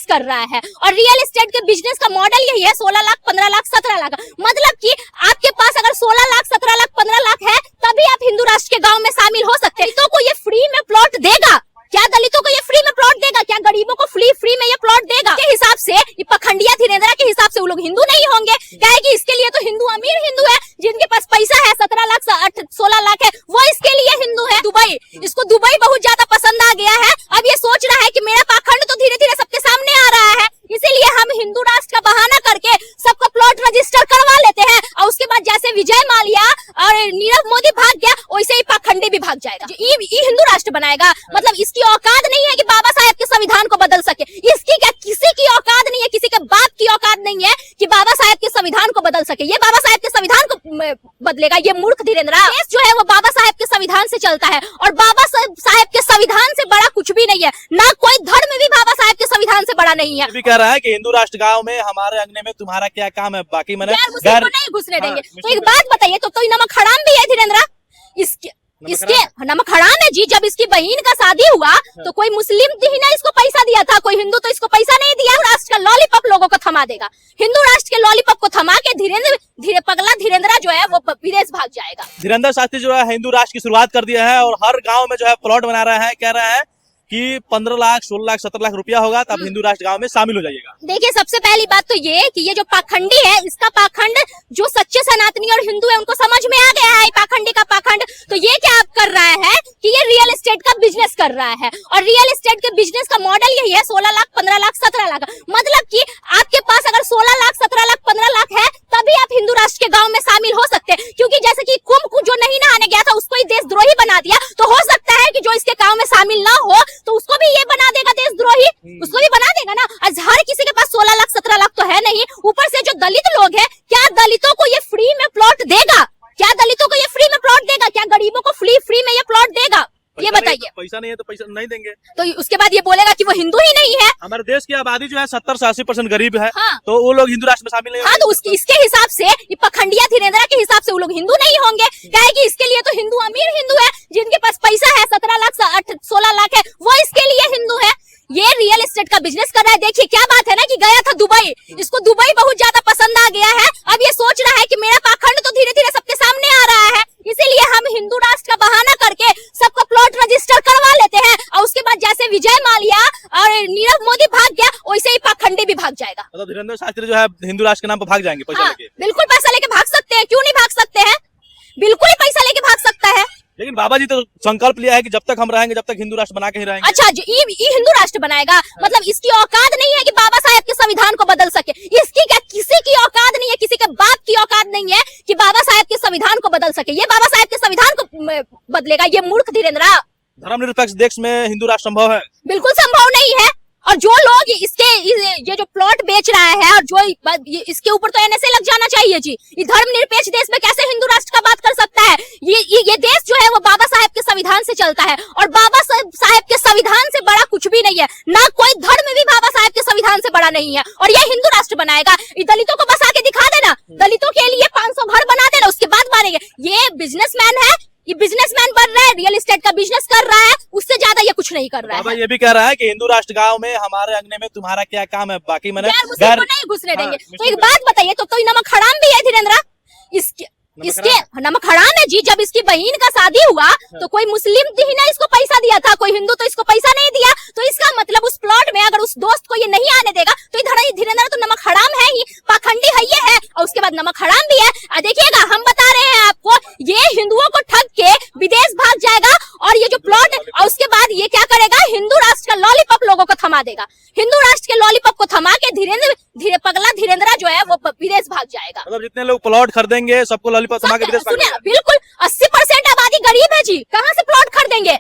कर रहा है। और रियल एस्टेट के बिजनेस का मॉडल यही है, 16 लाख, 15 लाख, 17 लाख। मतलब कि आपके पास अगर 16 लाख, 17 लाख, 15 लाख है, तभी आप हिंदू राष्ट्र के गांव में शामिल हो सकते हैं। दलितों को ये फ्री में प्लॉट देगा क्या? दलितों को ये फ्री में प्लॉट देगा क्या? गरीबों को फ्री में ये प्लॉट देगा? के हिसाब से ये पखंडिया धीरेन्द्रा के हिसाब से वो लोग हिंदू नहीं होंगे। क्या है कि इसके लिए तो हिंदू अमीर हिंदू है, जिनके पास पैसा है, 17 लाख 16 लाख है, वो इसके लिए हिंदू है। दुबई, इसको दुबई बहुत ज्यादा पसंद आ गया है। अब ये सोच रहा है कि मेरा पाखंड तो धीरे धीरे सबके सामने आ रहा है, इसीलिए हम हिंदू राष्ट्र का बहाना करके सबका प्लॉट रजिस्टर करवा लेते हैं, और उसके बाद जैसे विजय माल्या और नीरव मोदी भाग गया, वैसे ही पाखंडी भी भाग जाएगा। ये हिंदू राष्ट्र बनाएगा, मतलब इसकी औकात नहीं है कि बाबा साहेब के संविधान को बदल सके। इसकी क्या किसी की औकात नहीं है, किसी के बाप की औकात नहीं है कि बाबा साहेब के संविधान को बदल सके। ये बाबा साहेब के संविधान को बदलेगा ये मूर्ख धीरेन्द्रा। देश जो है वो बाबा साहेब के संविधान से चलता है, और बाबा साहेब के संविधान से बड़ा कुछ भी नहीं है, ना कोई धर्म भी बाबा साहेब के संविधान से बड़ा नहीं है। भी कह रहा है कि हिंदू राष्ट्र गांव में हमारे अंगने में तुम्हारा क्या काम है, बाकी मैंने घर नहीं घुसने देंगे। तो एक बात बताइए, तो नमक हराम भी है धीरेन्द्रा? इसके नमक हराम है जी। जब इसकी बहन का शादी हुआ तो कोई मुस्लिम ही ना इसको पैसा दिया था, कोई हिंदू तो इसको पैसा नहीं दिया। राष्ट्र का लॉलीपॉप लोगों को थमा देगा। हिंदू राष्ट्र के लॉलीपॉप को थमा के धीरे पगला धीरेन्द्रा जो है वो विदेश भाग जाएगा। धीरेन्द्र शास्त्री जो है हिंदू राष्ट्र की शुरुआत कर दिया है, और हर गाँव में जो है प्लॉट बना रहा है। कह रहा है कि 15 लाख, 16 लाख, 17 लाख रुपया होगा तब हिंदू राष्ट्र गांव में शामिल हो जाइएगा। देखिए, सबसे पहली बात तो ये कि ये जो पाखंडी है, इसका पाखंड जो सच्चे सनातनी और हिंदू है उनको समझ में आ गया है, पाखंडी का पाखंड। तो ये क्या आप कर रहा है कि ये रियल एस्टेट का बिजनेस कर रहा है, और रियल एस्टेट के बिजनेस का मॉडल यही है, 16 लाख, 15 लाख, 17 लाख। मतलब कि आपके पास अगर 16 लाख, 17 लाख, 15 लाख है, तभी आप हिंदू राष्ट्र के गाँव में शामिल हो सकते हैं। क्योंकि जैसे कि कुंभ जो नहीं नहाने गया था उसको ही देशद्रोही बना दिया, तो हो सकता है कि जो इसके गाँव में शामिल ना हो तो उसको भी ये बना देगा देशद्रोही, उसको भी बना देगा ना। हर किसी के पास 16 लाख, 17 लाख तो है नहीं। ऊपर से जो दलित लोग हैं, क्या दलितों को ये फ्री में प्लॉट देगा? क्या दलितों को ये फ्री में प्लॉट देगा? क्या गरीबों को फ्री में ये प्लॉट देगा? ये बताइए। पैसा नहीं है तो पैसा नहीं देंगे, तो उसके बाद ये बोलेगा कि वो हिंदू ही नहीं है। हमारे देश की आबादी जो है 70 से 80% गरीब है। हाँ। तो वो लोग हिंदू राष्ट्र में शामिल नहीं। हाँ, तो इसके हिसाब से ये पखंडिया धीरेन्द्रा के हिसाब से वो लोग हिंदू नहीं होंगे। क्या है कि इसके लिए तो हिंदू अमीर हिंदू है, जिनके पास पैसा है, 17 लाख 16 लाख है, वो इसके लिए हिंदू है। ये रियल एस्टेट का बिजनेस कर रहा है। देखिए क्या बात है ना कि गया था दुबई, इसको दुबई बहुत ज्यादा पसंद आ गया है। अब ये सोच रहा है कि मेरा पाखंड तो धीरे धीरे सबके सामने आ रहा है, इसीलिए हम हिंदू राष्ट्र का बहाना करके सबका प्लॉट रजिस्टर करवा लेते हैं, और उसके बाद जैसे विजय माल्या और नीरव मोदी भाग गया, वैसे ही पाखंडी भी भाग जाएगा। मतलब धीरेन्द्र शास्त्री जो है हिंदू राष्ट्र के नाम पर भाग जाएंगे पैसा लेके। बिल्कुल पैसा लेके भाग सकते हैं, क्यों नहीं भाग सकते हैं? बिल्कुल ही पैसा लेके भाग सकता है। लेकिन बाबा जी तो संकल्प लिया है कि जब तक हम रहेंगे, जब तक हिंदू राष्ट्र बना के ही रहेंगे। अच्छा, ये हिंदू राष्ट्र बनाएगा, मतलब इसकी औकात नहीं है कि बाबा साहेब के संविधान को बदल सके। इसकी क्या किसी की औकात नहीं है, किसी के बाप की औकात नहीं है कि बाबा साहेब के संविधान को बदल सके। ये बाबा साहेब के संविधान को बदलेगा ये मूर्ख धीरेन्द्रा। धर्मनिरपेक्ष देश में हिंदू राष्ट्र संभव है? बिल्कुल संभव नहीं है। और जो लोग ये जो प्लॉट बेच रहा है, और जो इसके ऊपर तो एनएसए लग जाना चाहिए जी। ये धर्मनिरपेक्ष देश में कैसे हिंदू राष्ट्र का बात कर सकता है? ये देश जो है वो बाबा साहेब के संविधान से चलता है, और बाबा साहेब के संविधान से बड़ा कुछ भी नहीं है, ना कोई धर्म भी बाबा साहेब के संविधान से बड़ा नहीं है। और ये हिंदू राष्ट्र बनाएगा। दलितों को बसा के दिखा देना, दलितों के लिए 500 घर बना देना, उसके बाद मारेंगे। ये बिजनेसमैन है, ये बिजनेसमैन बन रहा है, रियल एस्टेट का बिजनेस कर रहा है, उससे ज्यादा ये कुछ नहीं कर रहा है। ये भी कह रहा है कि हिंदू राष्ट्र गांव में हमारे अंगने में तुम्हारा क्या काम है, बाकी मैंने घर नहीं घुसने देंगे। तो एक बात बताइए, तो नमक हराम भी है धीरेन्द्रा? इसके नमक हराम है जी। जब इसकी बहन का शादी हुआ तो कोई मुस्लिम ही ना इसको पैसा दिया था, कोई हिंदू तो इसको पैसा नहीं दिया। तो इसका मतलब उस प्लॉट में अगर उस दोस्त को ये नहीं आने देगा तो इधर धीरेन्द्र तो नमक हराम है ही, पाखंडी है ये है, और उसके बाद नमक हराम भी है। देखिएगा, हम बता रहे हैं आपको, ये हिंदुओं को ठग के विदेश भाग जाएगा, और ये जो प्लॉट, और उसके बाद ये क्या करेगा, हिंदू राष्ट्र का लॉलीपॉप लोगों को थमा देगा। हिंदू राष्ट्र के लॉलीपॉप को थमा के धीरे पगला धीरेन्द्रा जो है वो विदेश भाग जाएगा। मतलब जितने लोग प्लॉट खरीदेंगे सबको लॉलीपॉप थमा के विदेश भाग जाएगा। बिल्कुल 80% आबादी गरीब है जी, कहाँ से प्लॉट खरीदेंगे?